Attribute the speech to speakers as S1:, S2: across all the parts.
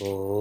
S1: Oh.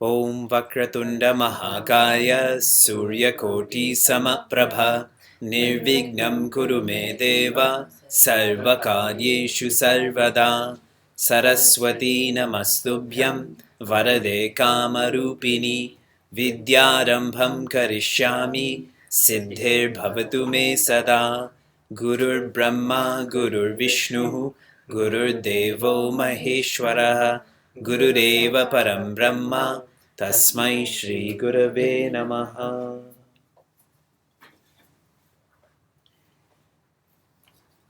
S1: Om Vakratunda Mahakaya Suryakoti Samaprabha Nirvignam Kuru Me Deva Sarvakaryeshu Sarvada Saraswati Namastubhyam Varade Kamarupini Vidyarambham Karishyami Siddhir Bhavatu Me Sada Gurur Brahma Gurur Vishnu Gurur Devo Maheshwara Gurudeva Param Brahma Tasmai Shri Gurave Namaha.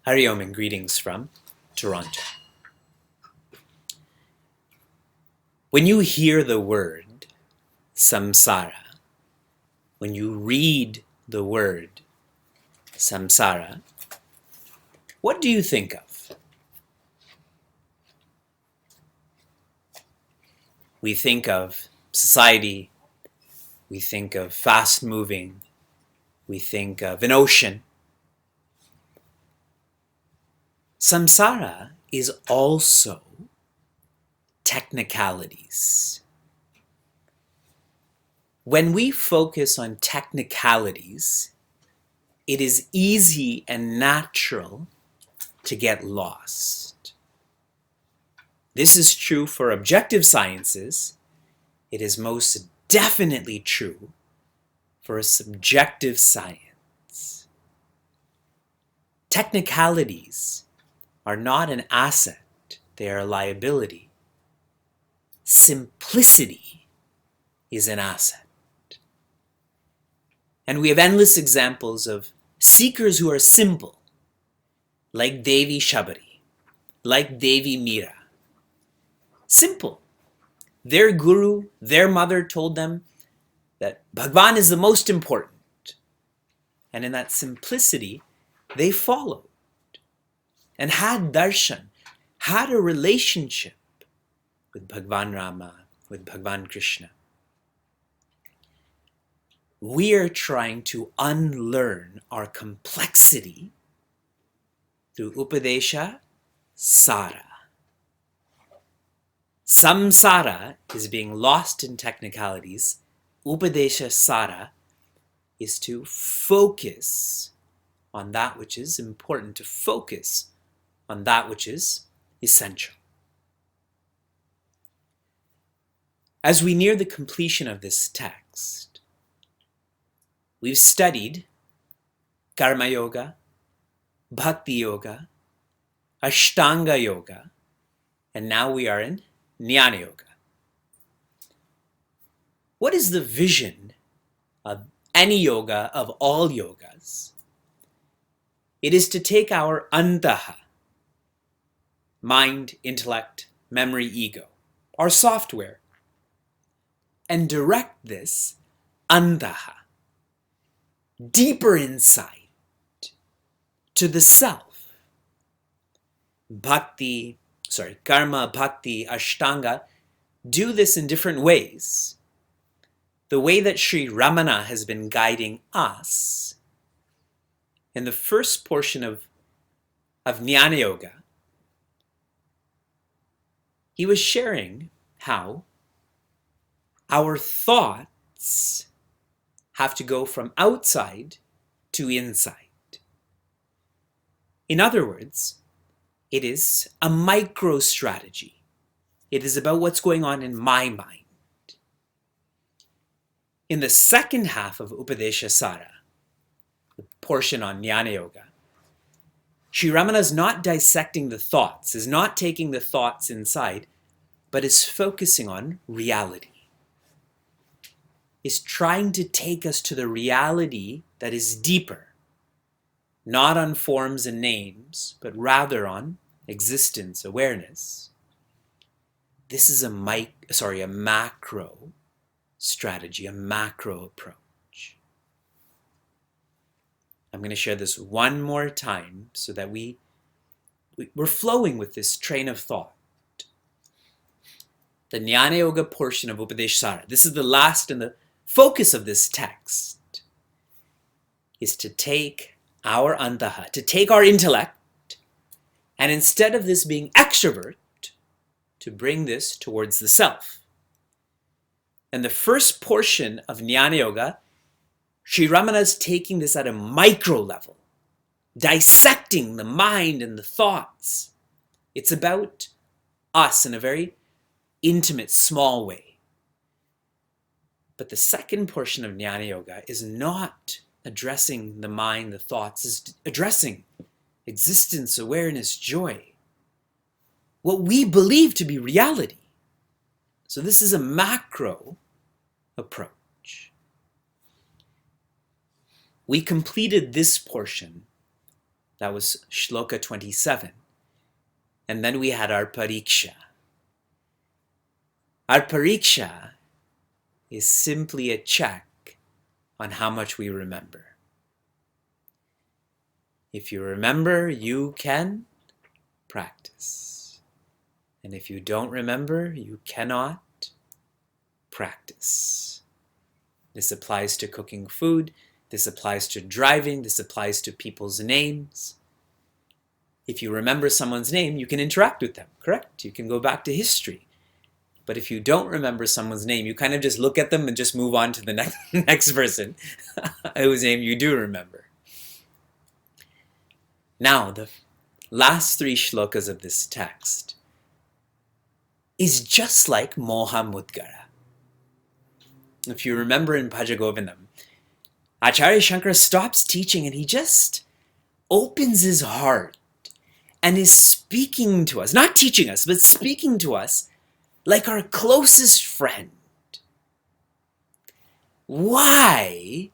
S1: Hari Om and greetings from Toronto. When you hear the word samsara, when you read the word samsara, what do you think of? We think of society, we think of fast moving, we think of an ocean. Samsara is also technicalities. When we focus on technicalities, it is easy and natural to get lost. This is true for objective sciences. It is most definitely true for a subjective science. Technicalities are not an asset, they are a liability. Simplicity is an asset. And we have endless examples of seekers who are simple, like Devi Shabari, like Devi Meera. Simple. Their guru, their mother told them that Bhagwan is the most important. And in that simplicity, they followed and had darshan, had a relationship with Bhagwan Rama, with Bhagwan Krishna. We are trying to unlearn our complexity through Upadesha Sara. Samsara is being lost in technicalities. Upadesha Sara is to focus on that which is important, to focus on that which is essential. As we near the completion of this text, we've studied Karma Yoga, Bhakti Yoga, Ashtanga Yoga, and now we are in Jnana Yoga. What is the vision of any yoga, of all yogas? It is to take our antaha, mind, intellect, memory, ego, our software, and direct this antaha deeper inside to the self. Karma, Bhakti, Ashtanga do this in different ways. The way that Sri Ramana has been guiding us in the first portion of Jnana Yoga, he was sharing how our thoughts have to go from outside to inside. In other words, it is a micro strategy. It is about what's going on in my mind. In the second half of Upadesha Sara, the portion on Jnana Yoga, Sri Ramana is not dissecting the thoughts, is not taking the thoughts inside, but is focusing on reality. Is trying to take us to the reality that is deeper, not on forms and names, but rather on existence, awareness. This is a macro strategy, a macro approach. I'm going to share this one more time so that we're flowing with this train of thought. The Jnana Yoga portion of Upadesha Sara, this is the last and the focus of this text, is to take our antaha, to take our intellect, and instead of this being extrovert, to bring this towards the self. And the first portion of Jnana Yoga, Sri Ramana is taking this at a micro level, dissecting the mind and the thoughts. It's about us in a very intimate, small way. But the second portion of Jnana Yoga is not addressing the mind, the thoughts, is addressing existence, awareness, joy. What we believe to be reality. So this is a macro approach. We completed this portion, that was Shloka 27, and then we had our pariksha. Our pariksha is simply a check on how much we remember. If you remember, you can practice. And if you don't remember, you cannot practice. This applies to cooking food. This applies to driving. This applies to people's names. If you remember someone's name, you can interact with them, correct? You can go back to history. But if you don't remember someone's name, you kind of just look at them and just move on to the next person whose name you do remember. Now, the last 3 shlokas of this text is just like Moha Mudgara. If you remember in Bhaja Govindam, Acharya Shankara stops teaching and he just opens his heart and is speaking to us, not teaching us, but speaking to us like our closest friend. Why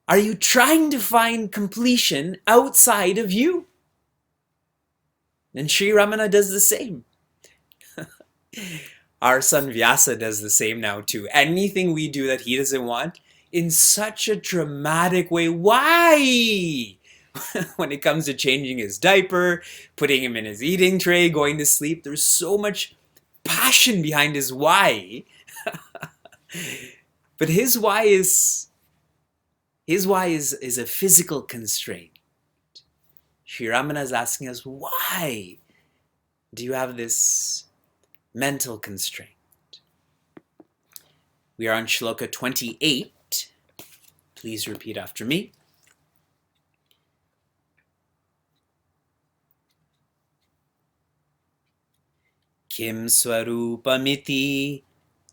S1: are you trying to find completion outside of you? And Sri Ramana does the same. Our son Vyasa does the same now too. Anything we do that he doesn't want, in such a dramatic way. Why? When it comes to changing his diaper, putting him in his eating tray, going to sleep, there's so much passion behind his why. But his why is a physical constraint. Sri Ramana is asking us, why do you have this mental constraint? We are on Shloka 28. Please repeat after me. Kim Swarupamiti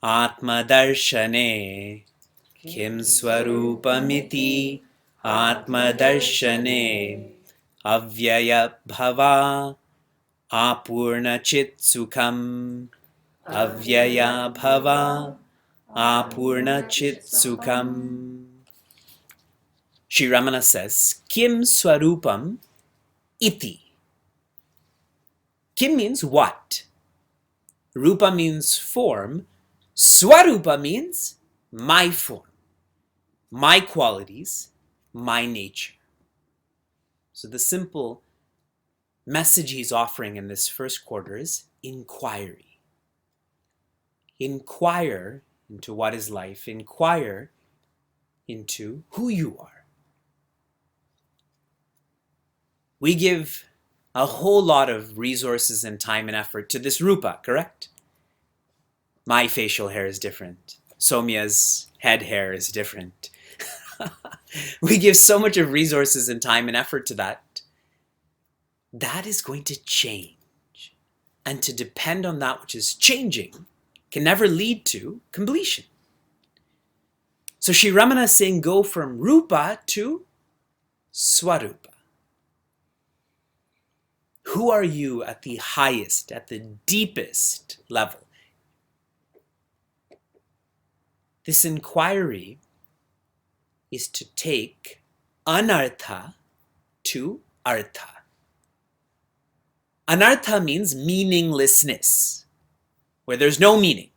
S1: Atma Darshane. Kim Swarupamiti Atma Darshane. Avyaya Bhava Apurna Chit Sukham. Avyaya Bhava Apurna Chit Sukham. Sri Ramana says, Kim Swarupam Iti. Kim means what? Rupa means form. Swarupa means my form, my qualities, my nature. So the simple message he's offering in this first quarter is inquiry. Inquire into what is life. Inquire into who you are. We give a whole lot of resources and time and effort to this rupa, correct? My facial hair is different. Somya's head hair is different. We give so much of resources and time and effort to that. That is going to change. And to depend on that which is changing can never lead to completion. So Sri Ramana is saying go from rupa to swarupa. Who are you at the highest, at the deepest level? This inquiry is to take anartha to artha. Anartha means meaninglessness, where there's no meaning.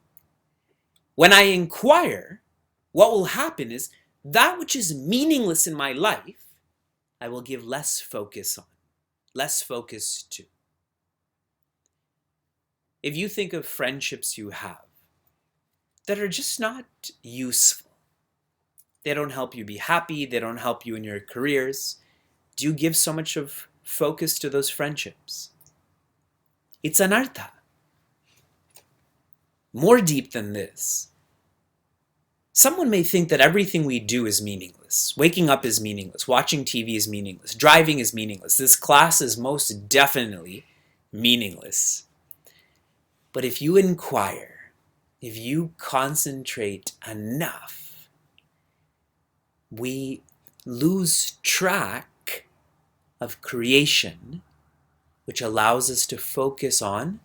S1: When I inquire, what will happen is that which is meaningless in my life, I will give less focus on, less focus to. If you think of friendships you have that are just not useful, they don't help you be happy, they don't help you in your careers, do you give so much of focus to those friendships? It's anartha. More deep than this. Someone may think that everything we do is meaningless. Waking up is meaningless. Watching TV is meaningless. Driving is meaningless. This class is most definitely meaningless. But if you inquire, if you concentrate enough, we lose track of creation, which allows us to focus on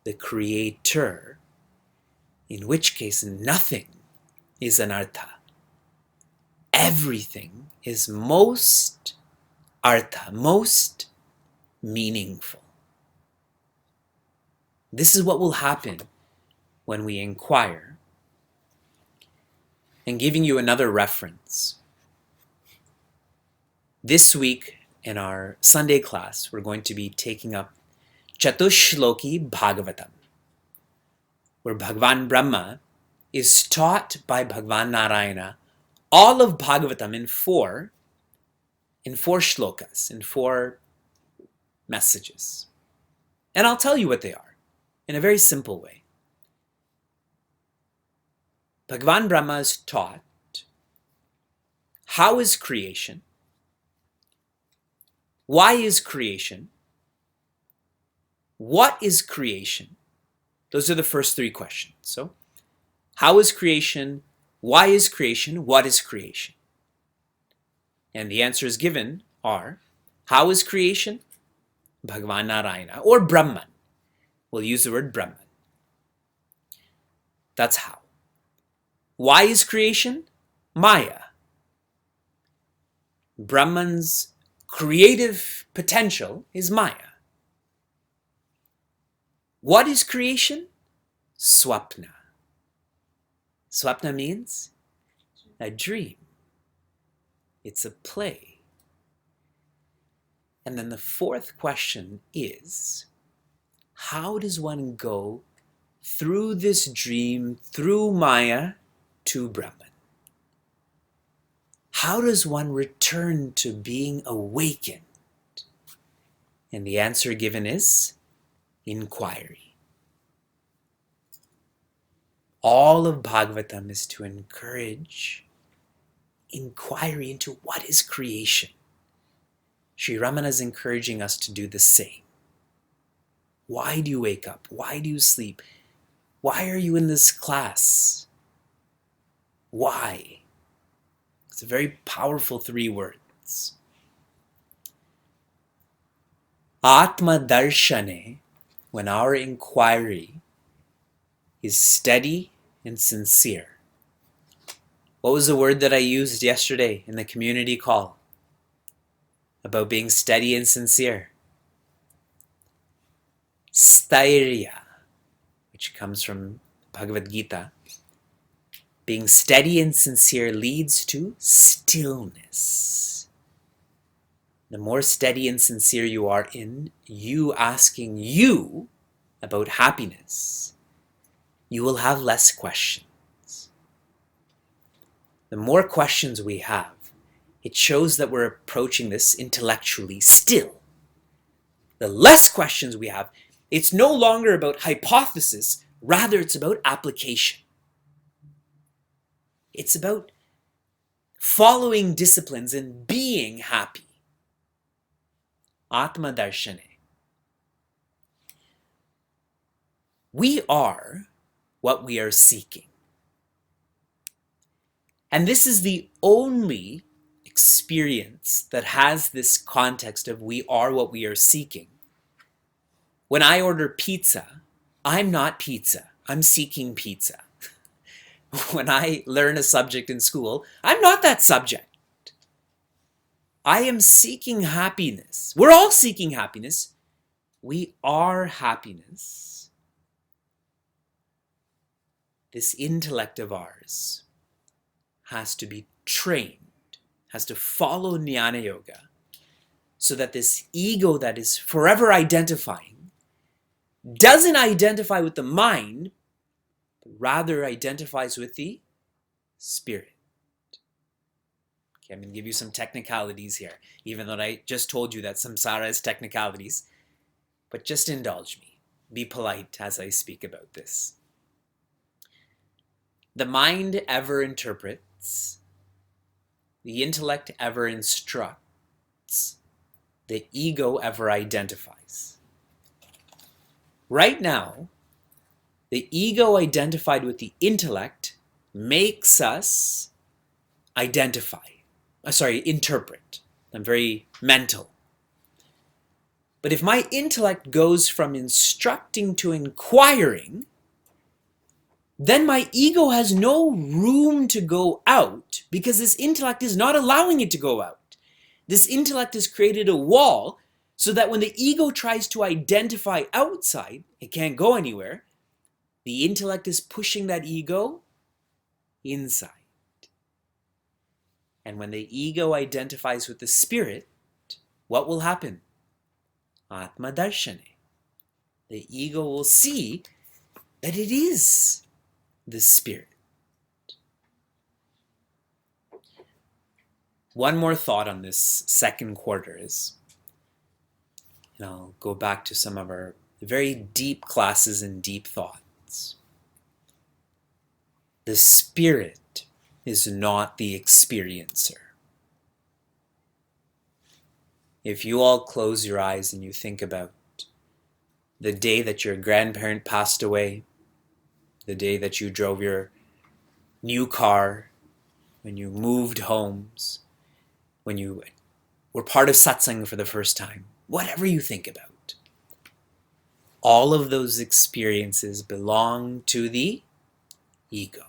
S1: the Creator, in which case nothing is anartha. Everything is most artha, most meaningful. This is what will happen when we inquire. And giving you another reference. This week in our Sunday class, we're going to be taking up Chatushloki Bhagavatam, where Bhagavan Brahma is taught by Bhagavan Narayana all of Bhagavatam in four shlokas, in 4 messages. And I'll tell you what they are in a very simple way. Bhagavan Brahma is taught how is creation, why is creation, what is creation. Those are the first 3 questions. So, how is creation? Why is creation? What is creation? And the answers given are, how is creation? Bhagavan Narayana, or Brahman. We'll use the word Brahman. That's how. Why is creation? Maya. Brahman's creative potential is Maya. What is creation? Swapna. Swapna means a dream. It's a play. And then the 4th question is, how does one go through this dream, through Maya, to Brahman? How does one return to being awakened? And the answer given is inquiry. All of Bhagavatam is to encourage inquiry into what is creation. Sri Ramana is encouraging us to do the same. Why do you wake up? Why do you sleep? Why are you in this class? Why? It's a very powerful 3 words. Atma Darshane, when our inquiry is steady and sincere. What was the word that I used yesterday in the community call about being steady and sincere? Stairya, which comes from Bhagavad Gita. Being steady and sincere leads to stillness. The more steady and sincere you are in you asking you about happiness, you will have less questions. The more questions we have, it shows that we're approaching this intellectually still. The less questions we have, it's no longer about hypothesis, rather it's about application. It's about following disciplines and being happy. Atma Darshane. We are what we are seeking. And this is the only experience that has this context of we are what we are seeking. When I order pizza, I'm not pizza. I'm seeking pizza. When I learn a subject in school, I'm not that subject. I am seeking happiness. We're all seeking happiness. We are happiness. This intellect of ours has to be trained, has to follow Jnana Yoga, so that this ego that is forever identifying doesn't identify with the mind, but rather identifies with the spirit. Okay, I'm going to give you some technicalities here, even though I just told you that samsara is technicalities. But just indulge me. Be polite as I speak about this. The mind ever interprets, the intellect ever instructs, the ego ever identifies. Right now, the ego identified with the intellect makes us interpret. I'm very mental. But if my intellect goes from instructing to inquiring, then my ego has no room to go out because this intellect is not allowing it to go out. This intellect has created a wall so that when the ego tries to identify outside, it can't go anywhere. The intellect is pushing that ego inside. And when the ego identifies with the spirit, what will happen? Atma Darshane. The ego will see that it is the spirit. One more thought on this second quarter is, and I'll go back to some of our very deep classes and deep thoughts. The spirit is not the experiencer. If you all close your eyes and you think about the day that your grandparent passed away, the day that you drove your new car, when you moved homes, when you were part of satsang for the first time, whatever you think about, all of those experiences belong to the ego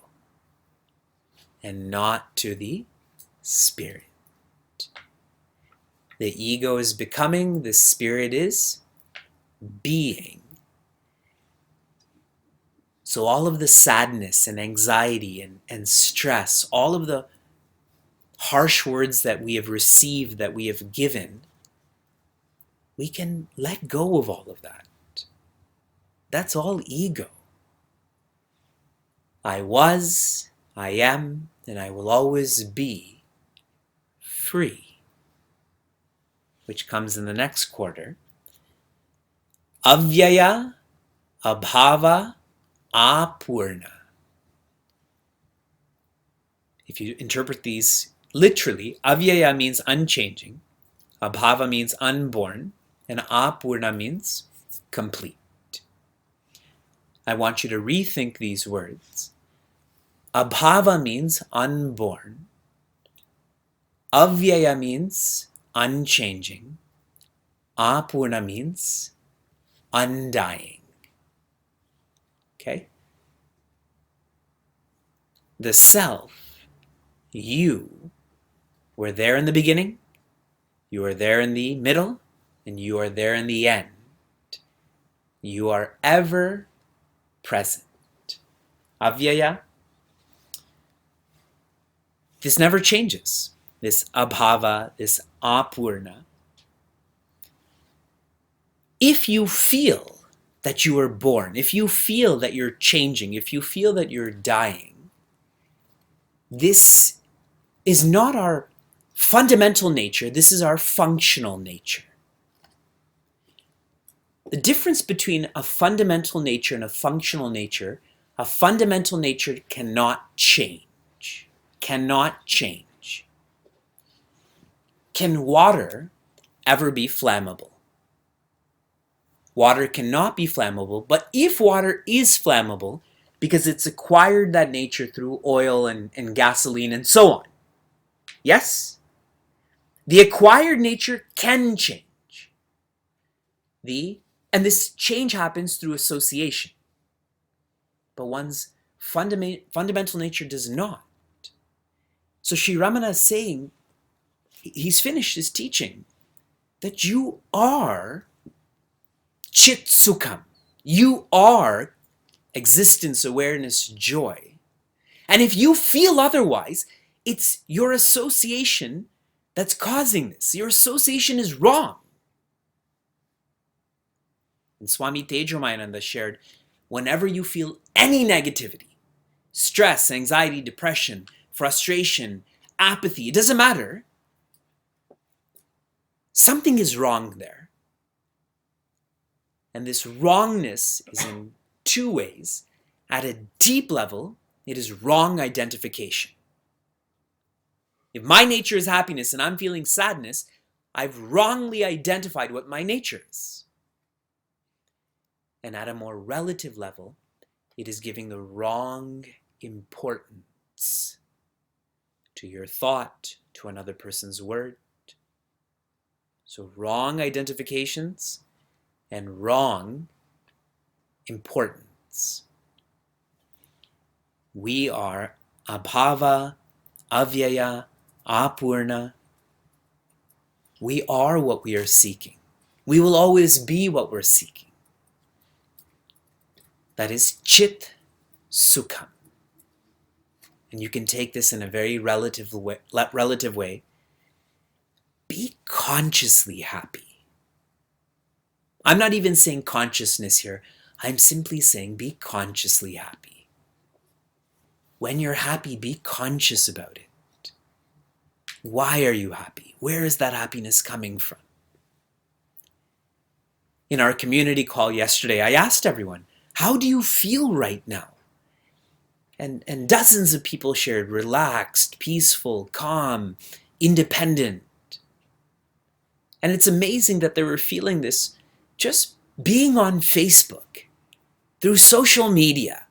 S1: and not to the spirit. The ego is becoming, the spirit is being. So all of the sadness and anxiety and stress, all of the harsh words that we have received, that we have given, we can let go of all of that. That's all ego. I was, I am, and I will always be free, which comes in the next quarter. Avyaya, abhava, apurna. If you interpret these literally, avyaya means unchanging, abhava means unborn, and apurna means complete. I want you to rethink these words. Abhava means unborn. Avyaya means unchanging. Apurna means undying. Okay? The self, you, were there in the beginning, you are there in the middle, and you are there in the end. You are ever present. Avyaya. This never changes. This abhava, this apurna. If you feel that you are born, if you feel that you're changing, if you feel that you're dying, this is not our fundamental nature, this is our functional nature. The difference between a fundamental nature and a functional nature, a fundamental nature cannot change. Cannot change. Can water ever be flammable? Water cannot be flammable, but if water is flammable, because it's acquired that nature through oil and gasoline and so on, yes, the acquired nature can change. The And this change happens through association. But one's fundamental nature does not. So Sri Ramana is saying, he's finished his teaching, that you are Chit Sukham. You are existence, awareness, joy. And if you feel otherwise, it's your association that's causing this. Your association is wrong. And Swami Tejomayananda shared, whenever you feel any negativity, stress, anxiety, depression, frustration, apathy, it doesn't matter, something is wrong there. And this wrongness is in two ways. At a deep level, it is wrong identification. If my nature is happiness and I'm feeling sadness, I've wrongly identified what my nature is. And at a more relative level, it is giving the wrong importance to your thought, to another person's word. So wrong identifications and wrong importance. We are abhava, avyaya, apurna. We are what we are seeking. We will always be what we're seeking. That is Chit Sukham. And you can take this in a very relative way. Be consciously happy. I'm not even saying consciousness here. I'm simply saying be consciously happy. When you're happy, be conscious about it. Why are you happy? Where is that happiness coming from? In our community call yesterday, I asked everyone, how do you feel right now? And dozens of people shared relaxed, peaceful, calm, independent. And it's amazing that they were feeling this just being on Facebook, through social media,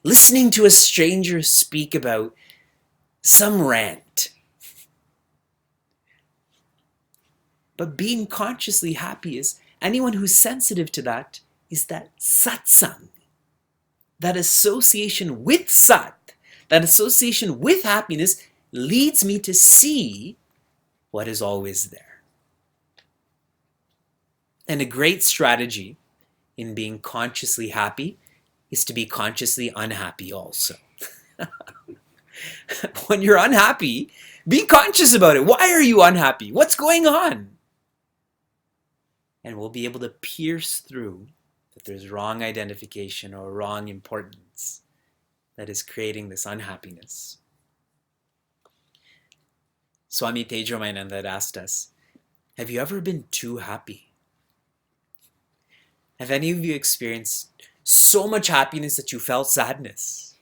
S1: listening to a stranger speak about some rant. But being consciously happy is, anyone who's sensitive to that, is that satsang, that association with sat, that association with happiness leads me to see what is always there. And a great strategy in being consciously happy is to be consciously unhappy also. When you're unhappy, be conscious about it. Why are you unhappy? What's going on? And we'll be able to pierce through that there's wrong identification or wrong importance that is creating this unhappiness. Swami Tejomayananda had asked us, have you ever been too happy? Have any of you experienced so much happiness that you felt sadness?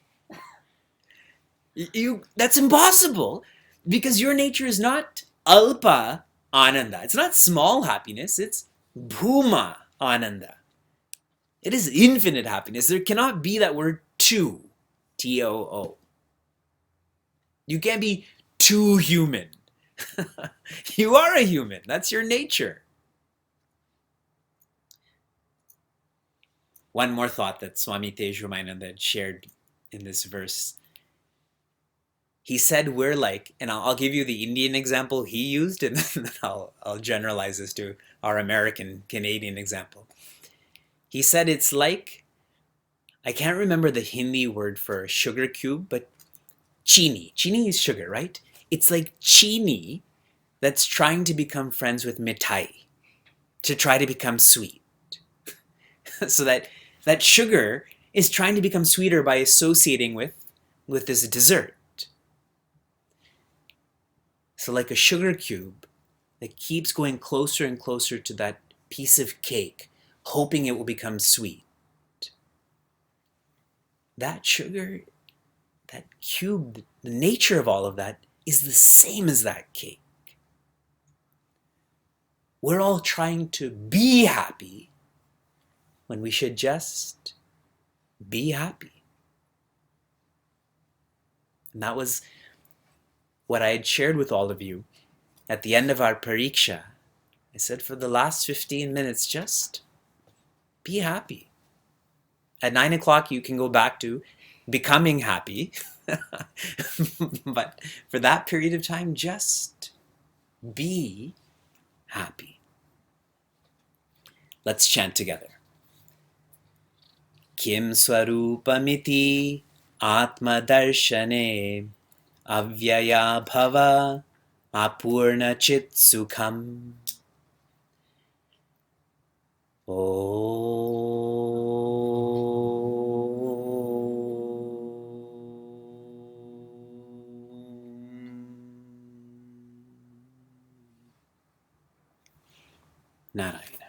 S1: That's impossible, because your nature is not alpa ananda. It's not small happiness, it's bhuma ananda. It is infinite happiness. There cannot be that word too, T-O-O. You can't be too human. You are a human. That's your nature. One more thought that Swami Tejomayananda had shared in this verse. He said we're like, and I'll give you the Indian example he used, and then I'll generalize this to our American, Canadian example. He said it's like, I can't remember the Hindi word for sugar cube, but chini. Chini is sugar, right? It's like chini that's trying to become friends with mithai, to try to become sweet. So that sugar is trying to become sweeter by associating with this dessert. So like a sugar cube that keeps going closer and closer to that piece of cake, hoping it will become sweet. That sugar, that cube, the nature of all of that is the same as that cake. We're all trying to be happy when we should just be happy. And that was what I had shared with all of you at the end of our pariksha. I said, for the last 15 minutes, just Be happy. At 9 o'clock, you can go back to becoming happy. But for that period of time, just be happy. Let's chant together. Kim Swarupamiti Atma Darshane Avyaya Bhava Apurna Chit Sukham. Narayana.